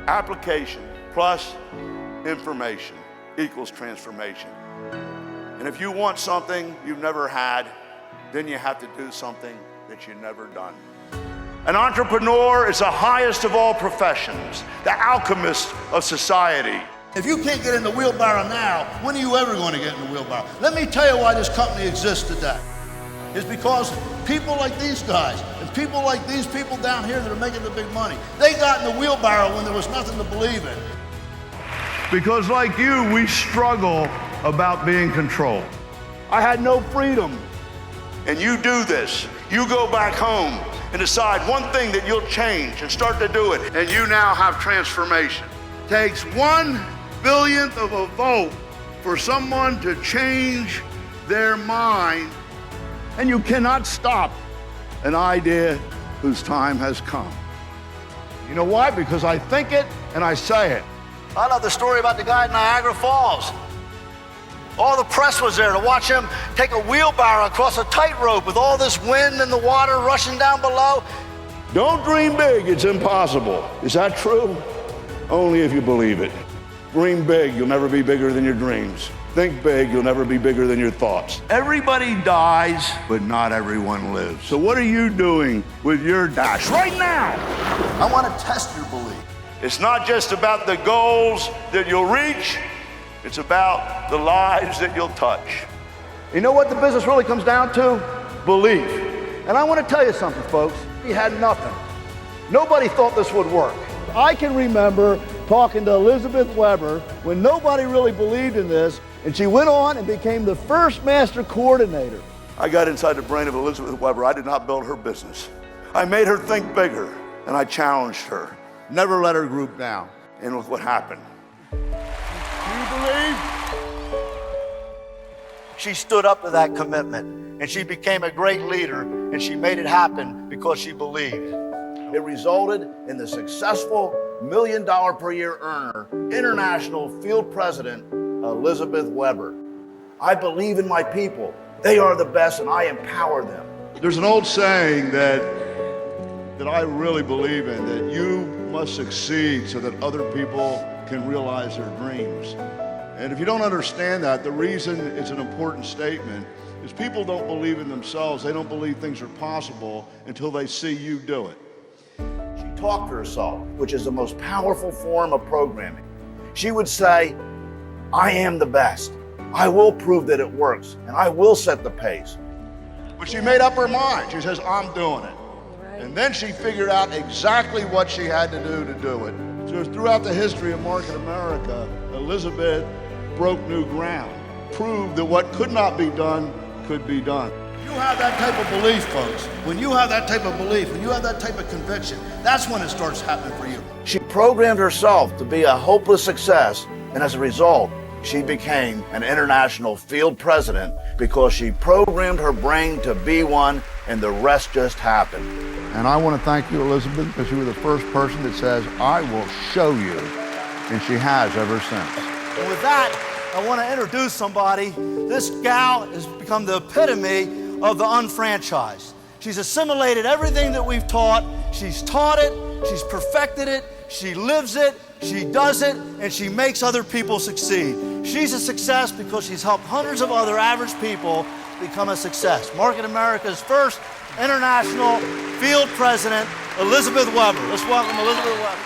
Application plus information equals transformation. And if you want something you've never had, then you have to do something that you've never done. An entrepreneur is the highest of all professions, the alchemist of society. If you can't get in the wheelbarrow now, when are you ever going to get in the wheelbarrow? Let me tell you why this company exists today. It's because people like these guys and people like these people down here that are making the big money, they got in the wheelbarrow when there was nothing to believe in. Because like you, we struggle about being controlled. I had no freedom. And you do this. You go back home and decide one thing that you'll change and start to do it. And you now have transformation. Takes 1/10000000th of a vote for someone to change their mind. And you cannot stop an idea whose time has come. You know why? Because I think it and I say it. I love the story about the guy at Niagara Falls. All the press was there to watch him take a wheelbarrow across a tightrope with all this wind and the water rushing down below. Don't dream big, it's impossible. Is that true? Only if you believe it. Dream big, you'll never be bigger than your dreams. Think big, you'll never be bigger than your thoughts. Everybody dies, but not everyone lives. So what are you doing with your dash right now? I want to test your belief. It's not just about the goals that you'll reach, it's about the lives that you'll touch. You know what the business really comes down to? Belief. And I want to tell you something, folks. We had nothing. Nobody thought this would work. I can remember talking to Elizabeth Weber when nobody really believed in this, and she went on and became the first master coordinator. I got inside the brain of Elizabeth Weber. I did not build her business. I made her think bigger, and I challenged her. Never let her group down. And look what happened. Do you believe? She stood up to that commitment, and she became a great leader, and she made it happen because she believed. It resulted in the successful $1 million per year earner, international field president, Elizabeth Weber. I believe in my people. They are the best, and I empower them. There's an old saying that I really believe in, that you must succeed so that other people can realize their dreams. And if you don't understand that, the reason it's an important statement is people don't believe in themselves. They don't believe things are possible until they see you do it. She talked to herself, which is the most powerful form of programming. She would say, I am the best. I will prove that it works, and I will set the pace. But she made up her mind. She says, I'm doing it. And then she figured out exactly what she had to do it. So throughout the history of Market America, Elizabeth broke new ground, proved that what could not be done could be done. You have that type of belief, folks. When you have that type of belief, when you have that type of conviction, that's when it starts happening for you. She programmed herself to be a hopeless success, and as a result, she became an international field president because she programmed her brain to be one, and the rest just happened. And I want to thank you, Elizabeth, because you were the first person that says, I will show you. And she has ever since. And with that, I want to introduce somebody. This gal has become the epitome of the unfranchised. She's assimilated everything that we've taught. She's taught it, she's perfected it, she lives it, she does it, and she makes other people succeed. She's a success because she's helped hundreds of other average people become a success. Market America's first international field president, Elizabeth Weber. Let's welcome Elizabeth Weber.